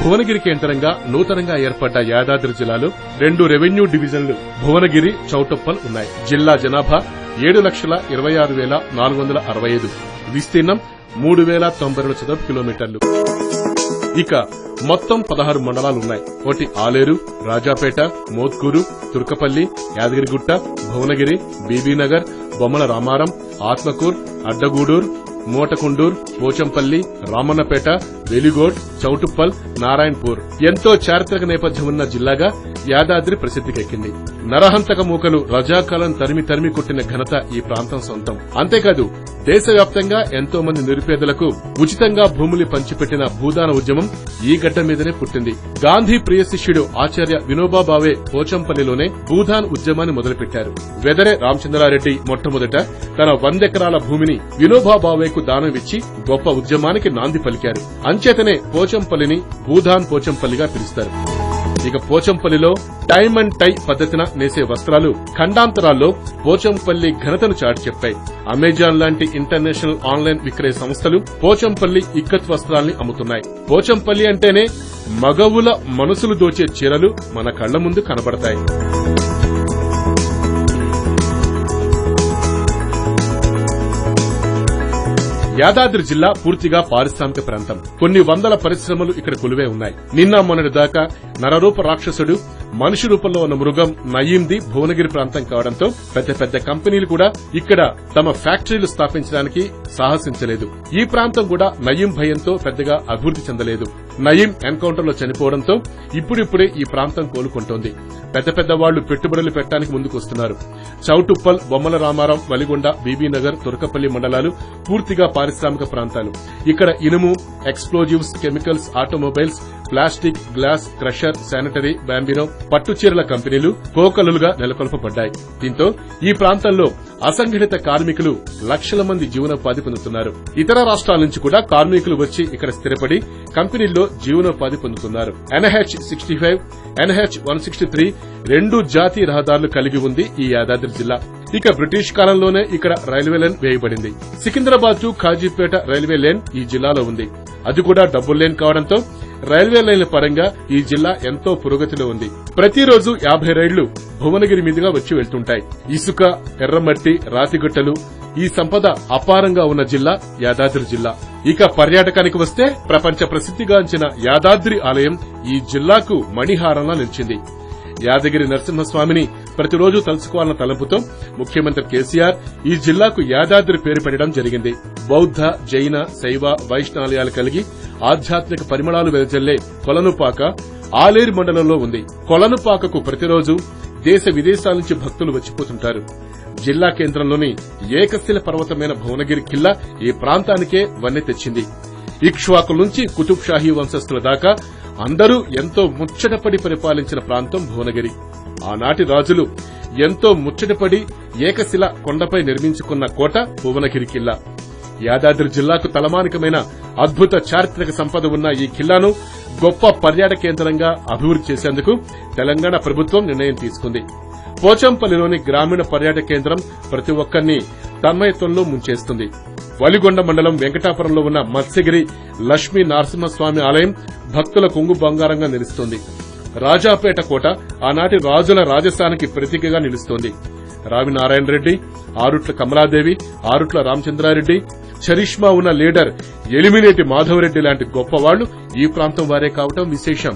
భువనగిరి కేంద్రంగా నూతనంగా ఏర్పడ్డ యాదాద్రి జిల్లాలో 2 రెవెన్యూ డివిజన్లు భువనగిరి, చౌటుప్పల్ ఉన్నాయి. జిల్లా జనాభా 7,26,465, విస్తీర్ణం 3,092 చదరపు కిలోమీటర్లు. ఇక మొత్తం 16 మండలాలున్నాయి. ఒకటి ఆలేరు, రాజాపేట, మోత్కూరు, తుర్కపల్లి, యాదగిరిగుట్ట, భువనగిరి, బీబీనగర్, బొమ్మల రామారం, ఆత్మకూర్, అడ్డగూడూర్, మోటకుండూర్, పోచంపల్లి, రామన్నపేట, వెలిగోడ్, చౌటుప్పల్, నారాయణపూర్. ఎంతో చారిత్రక నేపథ్యం ఉన్న జిల్లాగా యాదాద్రి ప్రసిద్దికెక్కింది. నరహంతక మూకలు రజాకాలం తరిమి కొట్టిన ఘనత ఈ ప్రాంతం సొంతం. అంతేకాదు దేశవ్యాప్తంగా ఎంతో మంది నిరుపేదలకు ఉచితంగా భూములు పంచిపెట్టిన భూదాన ఉద్యమం ఈ గడ్డ మీదనే పుట్టింది. గాంధీ ప్రియ శిష్యుడు ఆచార్య వినోబా భావే పోచంపల్లిలోనే భూదాన్ ఉద్యమాన్ని మొదలుపెట్టారు. వెదరే రామచంద్రారెడ్డి మొట్టమొదట తన 100 ఎకరాల భూమిని వినోబా భావేకు దానం ఇచ్చి గొప్ప ఉద్యమానికి నాంది పలికారు. అంచేతనే పోచంపల్లిని భూదాన్ పోచంపల్లిగా పిలుస్తారు. ఇక పోచంపల్లిలో టైమ్ అండ్ టై పద్దతిన నేసే వస్త్రాలు ఖండాంతరాల్లో పోచంపల్లి ఘనతను చాటి చెప్పాయి. అమెజాన్ లాంటి ఇంటర్నేషనల్ ఆన్లైన్ విక్రయ సంస్థలు పోచంపల్లి ఇక్కత్ వస్త్రాల్ని అమ్ముతున్నాయి. పోచంపల్లి అంటేనే మగవుల మనసులు దోచే చీరలు మన కళ్ల ముందు కనబడతాయి. యాదాద్రి జిల్లా పూర్తిగా పారిశ్రామిక ప్రాంతం. కొన్ని వందల పరిశ్రమలు ఇక్కడ కొలువే ఉన్నాయి. నిన్న మొన్నటి దాకా నరరూప రాక్షసుడు మనిషి రూపంలో ఉన్న మృగం నయీంది భువనగిరి ప్రాంతం కావడంతో పెద్ద కంపెనీలు కూడా ఇక్కడ తమ ఫ్యాక్టరీలు స్థాపించడానికి సాహసించలేదు. ఈ ప్రాంతం కూడా నయీం భయంతో పెద్దగా అభివృద్ది చెందలేదు. నయీం ఎన్కౌంటర్ లో చనిపోవడంతో ఇప్పుడిప్పుడే ఈ ప్రాంతం కోలుకుంటోంది. పెద్ద వాళ్లు పెట్టుబడులు పెట్టడానికి ముందుకొస్తున్నారు. చౌటుప్పల్, బొమ్మల రామారం, వలిగొండ, బీబీనగర్, తుర్కపల్లి మండలాలు పూర్తిగా పారిశ్రామిక ప్రాంతాలు. ఇక్కడ ఇనుము, explosives, chemicals, automobiles, plastic, glass, crusher, sanitary, Bambino, పట్టుచీరల కంపెనీలు కోకలులుగా నెలకొల్పబడ్డాయి. దీంతో ఈ ప్రాంతంలో అసంఘటిత కార్మికులు లక్షల మంది జీవనోపాధి పొందుతున్నారు. ఇతర రాష్ట్రాల నుంచి కూడా కార్మికులు వచ్చి ఇక్కడ స్థిరపడి కంపెనీల్లో జీవనోపాధి పొందుతున్నారు. NH65, NH163 2 జాతీయ రహదారులు కలిగి ఉంది ఈ యాదాద్రి జిల్లా. ఇక బ్రిటిష్ కాలంలోనే ఇక్కడ రైల్వే లైన్ వేయబడింది. Secunderabad to Kazipet railway line ఈ జిల్లాలో ఉంది. అది కూడా డబుల్ లైన్ కావడంతో రైల్వే లైన్ల పరంగా ఈ జిల్లా ఎంతో పురోగతిలో ఉంది. ప్రతిరోజు 50 రైళ్లు భువనగిరి మీదుగా వచ్చి వెళ్తుంటాయి. ఇసుక, ఎర్రమట్టి, రాతిగుట్టలు, ఈ సంపద అపారంగా ఉన్న జిల్లా యాదాద్రి జిల్లా. ఇక పర్యాటకానికి వస్తే ప్రపంచ ప్రసిద్దిగాంచిన యాదాద్రి ఆలయం ఈ జిల్లాకు మణిహారంలా నిలిచింది. యాదగిరి నరసింహస్వామిని ప్రతిరోజు తలుచుకోవాలన్న తలంపుతో ముఖ్యమంత్రి కేసీఆర్ ఈ జిల్లాకు యాదాద్రి పేరు పెట్టడం జరిగింది. బౌద్ధ, జైన, శైవ, వైష్ణాలయాలు కలిగి ఆధ్యాత్మిక పరిమళాలు వెదజల్లే కొలనుపాక ఆలేరు మండలంలో ఉంది. కొలనుపాకకు ప్రతిరోజు దేశ విదేశాల నుంచి భక్తులు వచ్చిపోతుంటారు. జిల్లా కేంద్రంలోని ఏకశిల పర్వతమైన భువనగిరి కిల్లా ఈ ప్రాంతానికే వన్నె తెచ్చింది. ఇక్ష్వాకుల నుంచి కుతుబ్ షాహీ వంశస్థుల దాకా అందరూ ఎంతో ముచ్చటపడి పరిపాలించిన ప్రాంతం భువనగిరి. ఆనాటి రాజులు ఎంతో ముచ్చటపడి ఏకశిల కొండపై నిర్మించుకున్న కోట భువనగిరి కిల్లా. యాదాద్రి జిల్లాకు తలమానికమైన అద్భుత చారిత్రక సంపద ఉన్న ఈ కిల్లాను గొప్ప పర్యాటక కేంద్రంగా అభివృద్ది చేసేందుకు తెలంగాణ ప్రభుత్వం నిర్ణయం తీసుకుంది. పోచంపల్లిలోని గ్రామీణ పర్యాటక కేంద్రం ప్రతి ఒక్కరిని తన్మయత్వంలో ముంచేస్తుంది. వలిగొండ మండలం వెంకటాపురంలో ఉన్న మత్స్యగిరి లక్ష్మీ నరసింహస్వామి ఆలయం భక్తుల కొంగు బంగారంగా నిలుస్తోంది. రాజాపేట కోట ఆనాటి రాజుల రాజస్థానికి ప్రతీకగా నిలుస్తోంది. రావి నారాయణ రెడ్డి, ఆరుట్ల కమలాదేవి, ఆరుట్ల రామచంద్రారెడ్డి, చరిష్మా ఉన్న లీడర్ ఎలిమినేటి మాధవరెడ్డి లాంటి గొప్పవాళ్లు ఈ ప్రాంతం వారే కావటం విశేషం.